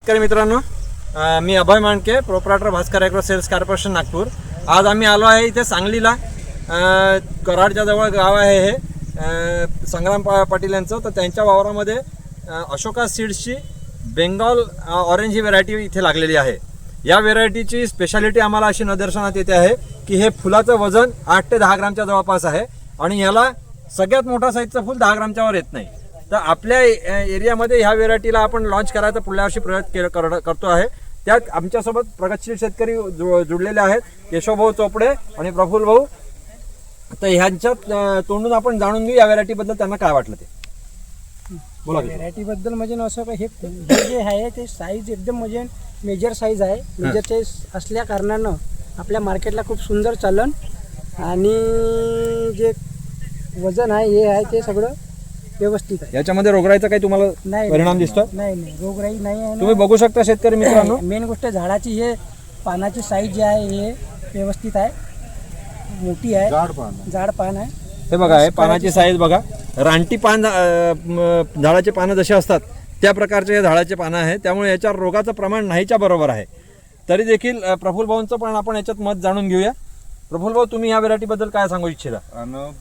नमस्कार मित्रांनो, मी Abhay Mandke, proprietor Bhaskar Agro Sales Corporation Nagpur. आज आम्ही आलो आहे इथे सांगलीला, कराडच्या जवळ गाव आहे हे संग्राम पाटील यांचं। तर त्यांच्या वावरामध्ये अशोका सीड्सची बेंगॉल ऑरेंज ही व्हेरायटी इथे लागलेली आहे। या व्हेरायटीची स्पेशालिटी आम्हाला अशी निदर्शनात येते आहे की हे फुलाचं वजन 8 ते 10 ग्रामच्या जवळपास आहे आणि याला सगळ्यात मोठा साईजचं फुल 10 ग्रामच्या वर येत नाही। तर आपल्या एरियामध्ये ह्या व्हेरायटीला आपण लॉन्च करायचा पुढल्या वर्षी प्रयत्न करतो आहे। त्यात आमच्यासोबत प्रगतशील शेतकरी जुडलेले आहेत, केशवभाऊ चोपडे आणि प्रफुल्ल भाऊ। तर ह्यांच्यात तोंडून आपण जाणून घेऊ या व्हेरायटीबद्दल त्यांना काय वाटलं ते। बोला। व्हेरायटीबद्दल म्हणजे असं हे जे आहे ते साईज एकदम म्हणजे मेजर साईज आहे। मेजर साईज असल्या कारणानं आपल्या मार्केटला खूप सुंदर चालन आणि जे वजन आहे हे आहे ते सगळं व्यवस्थित आहे। याच्यामध्ये रोगराईचा काही तुम्हाला परिणाम दिसतो? नाही, रोगराई नाही आहे। तुम्ही बघू शकता शेतकरी मित्रांनो, मेन गोष्ट झाडाची हे पानाची साईज जी आहे हे व्यवस्थित आहे, मोठी आहे, जाड पान आहे। हे बघा, हे पानाची साईज बघा, रानटी पान झाडाचे पानं जसे असतात त्या प्रकारचे हे झाडाचे पानं आहे, त्यामुळे याच्यावर रोगाचं प्रमाण नाहीच्या बरोबर आहे। तरी देखील प्रफुल्ल भाऊंचं पण आपण याच्यात मत जाणून घेऊया। प्रफुल्ल भाऊ, तुम्ही या व्हेरायटीबद्दल काय सांगू इच्छिता?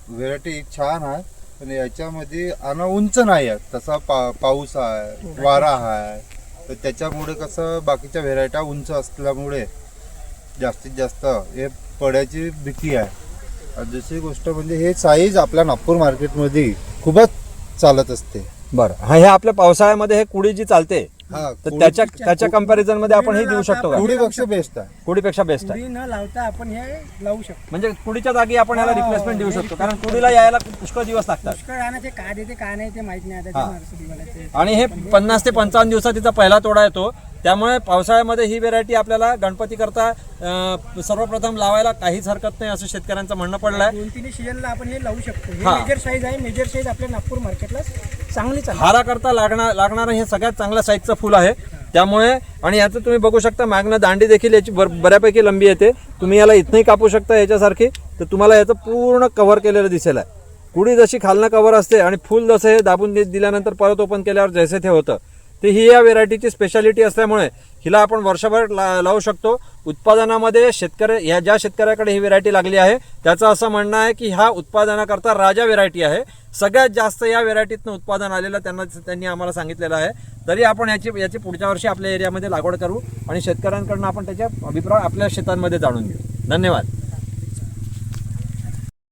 व्हेरायटी छान आहे, पण याच्यामध्ये उंच नाही आहे तसा पाऊस आहे, वारा आहे, तर त्याच्यामुळे कसं बाकीच्या व्हेरायट्या उंच असल्यामुळे जास्तीत जास्त हे पड्याची भीती आहे। आणि दुसरी गोष्ट म्हणजे हे साईज आपल्या नागपूर मार्केटमध्ये खूपच चालत असते। बरं, हे आपल्या पावसाळ्यामध्ये हे कुडी जी चालते, तर त्याच्या कंपॅरिझन मध्ये आपण हे देऊ शकतो का? कुडीपेक्षा बेस्ट आहे, कुडीपेक्षा बेस्ट आहे। कुडी न लावता आपण हे लावू शकतो, म्हणजे कुडीच्या जागी आपण याला रिप्लेसमेंट देऊ शकतो, कारण कुडीला यायला पुष्कळ दिवस लागतात। पुष्कळ आणायचे काय देते काय नाही ते माहित नाही आता। आणि हे 50 ते 55 दिवसात तिचा पहिला तोडा येतो, त्यामुळे पावसाळ्यामध्ये ही व्हेरायटी आपल्याला गणपती करता सर्वप्रथम लावायला काहीच हरकत नाही असं शेतकऱ्यांचं म्हणणं पडलंय। 2-3 सीजनला आपण हे लावू शकतो। हे मेजर साईज आहे, मेजर साईज आपल्या नागपूर मार्केटला चांगली चालते। हारा करता लागणारं हे सगळ्यात चांगल्या साईजचं फुल आहे, त्यामुळे। आणि याचं तुम्ही बघू शकता मागणं दांडी देखील याची बऱ्यापैकी लंबी येते। तुम्ही याला इथनंही कापू शकता याच्यासारखी, तर तुम्हाला याचं पूर्ण कव्हर केलेलं दिसेल आहे। कुडी जशी खालनं कव्हर असते आणि फुल जसं हे दाबून दिल्यानंतर परत ओपन केल्यावर जैसे ते होतं, ते ही या व्हेरायटीची स्पेशालिटी असल्यामुळे हिला आपण वर्षभर लावू शकतो। उत्पादनामध्ये ज्या शेतकऱ्याकडे ही व्हेरायटी लागली आहे त्याचं असं म्हणणं आहे की हा उत्पादनाकरता राजा व्हेरायटी आहे। सगळ्यात जास्त या व्हेरायटीतनं उत्पादन आलेलं त्यांनी आम्हाला सांगितलेलं आहे। तरी आपण याची पुढच्या वर्षी आपल्या एरियामध्ये लागवड करू आणि शेतकऱ्यांकडून आपण त्याचे अभिप्राय आपल्या शेतांमध्ये जाणून घेऊ। धन्यवाद।